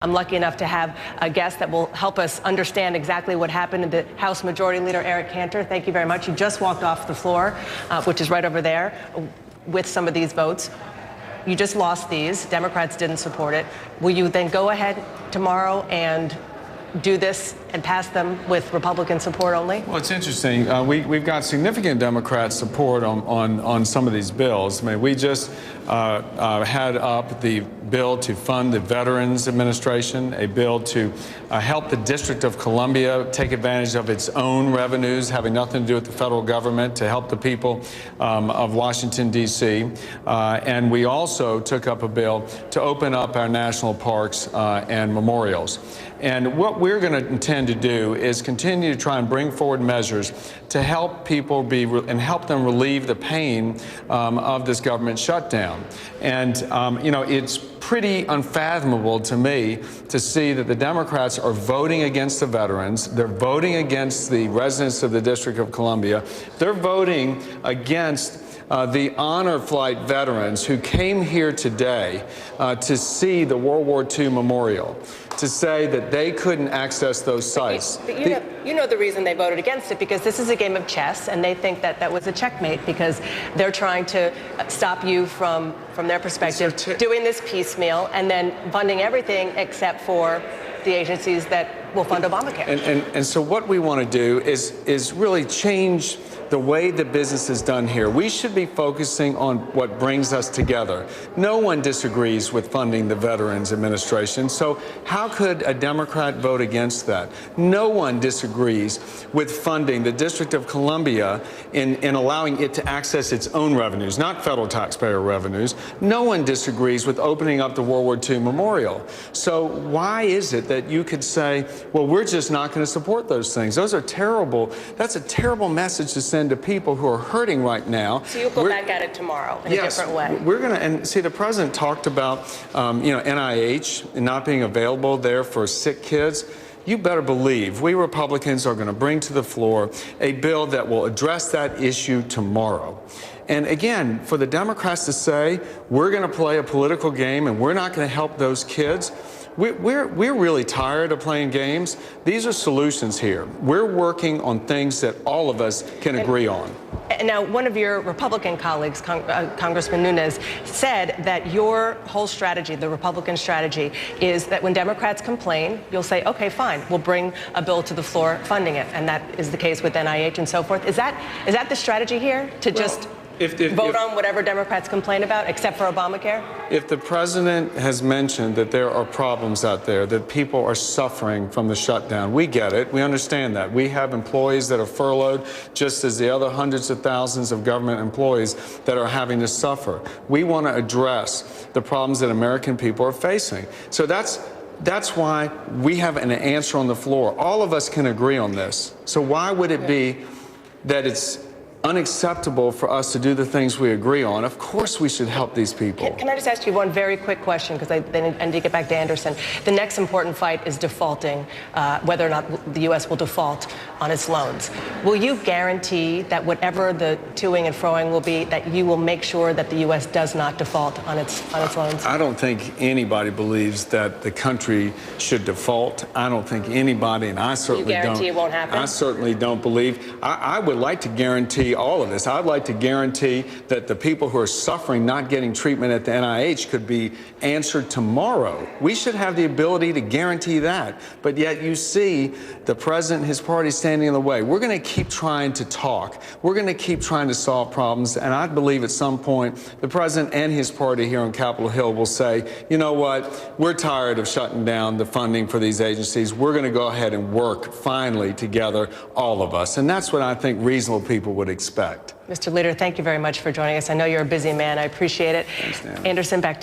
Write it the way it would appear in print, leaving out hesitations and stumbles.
I'm lucky enough to have a guest that will help us understand exactly what happened in the House Majority Leader Eric Cantor. Thank you very much. You just walked off the floor, which is right over there, with some of these votes. You just lost these. Democrats didn't support it. Will you then go ahead tomorrow and do this and pass them with Republican support only? Well, it's interesting. We've got significant Democrat support on some of these bills. I mean, we just had up the bill to fund the Veterans Administration, a bill to help the District of Columbia take advantage of its own revenues, having nothing to do with the federal government, to help the people of Washington, D.C. And we also took up a bill to open up our national parks and memorials. And what we're going to intend to do is continue to try and bring forward measures to help people and help them relieve the pain of this government shutdown. And, you know, it's pretty unfathomable to me to see that the Democrats are voting against the veterans. They're voting against the residents of the District of Columbia. They're voting against the honor flight veterans who came here today to see the World War II memorial, to say that they couldn't access those sites. But you know the reason they voted against it, because this is a game of chess, and they think that that was a checkmate because they're trying to stop you from their perspective, doing this piecemeal and then funding everything except for the agencies that will fund Obamacare. And so what we want to do is really change the way the business is done here. We should be focusing on what brings us together. No one disagrees with funding the Veterans Administration, so how could a Democrat vote against that? No one disagrees with funding the District of Columbia in allowing it to access its own revenues, not federal taxpayer revenues. No one disagrees with opening up the World War II memorial. So why is it that you could say, well, we're just not going to support those things? Those are terrible. That's a terrible message to send to people who are hurting right now. So you'll go back at it tomorrow in a different way. We're going to, and see, the president talked about, you know, NIH and not being available there for sick kids. You better believe we Republicans are going to bring to the floor a bill that will address that issue tomorrow. And again, for the Democrats to say we're going to play a political game and we're not going to help those kids, we're really tired of playing games. These are solutions here. We're working on things that all of us can agree on. Now, one of your Republican colleagues, Congressman Nunes, said that your whole strategy, the Republican strategy, is that when Democrats complain, you'll say, okay, fine, we'll bring a bill to the floor funding it. And that is the case with NIH and so forth. Is that the strategy here, to just vote on whatever Democrats complain about, except for Obamacare? If the president has mentioned that there are problems out there, that people are suffering from the shutdown, we get it. We understand that. We have employees that are furloughed, just as the other hundreds of thousands of government employees that are having to suffer. We want to address the problems that American people are facing. So that's why we have an answer on the floor. All of us can agree on this. So why would it be that it's unacceptable for us to do the things we agree on? Of course we should help these people. Can I just ask you one very quick question, because I need to get back to Anderson. The next important fight is defaulting, whether or not the U.S. will default on its loans. Will you guarantee that whatever the toing and froing will be, that you will make sure that the U.S. does not default on its loans? I don't think anybody believes that the country should default. I don't think anybody, and I certainly don't. You guarantee it won't happen? I certainly don't believe. I would like to guarantee all of this. I'd like to guarantee that the people who are suffering not getting treatment at the NIH could be answered tomorrow. We should have the ability to guarantee that. But yet you see the president and his party standing in the way. We're going to keep trying to talk. We're going to keep trying to solve problems. And I believe at some point the president and his party here on Capitol Hill will say, you know what, we're tired of shutting down the funding for these agencies. We're going to go ahead and work finally together, all of us. And that's what I think reasonable people would expect. Mr. Leader, thank you very much for joining us. I know you're a busy man. I appreciate it. Thanks, Dan. Anderson, back to you.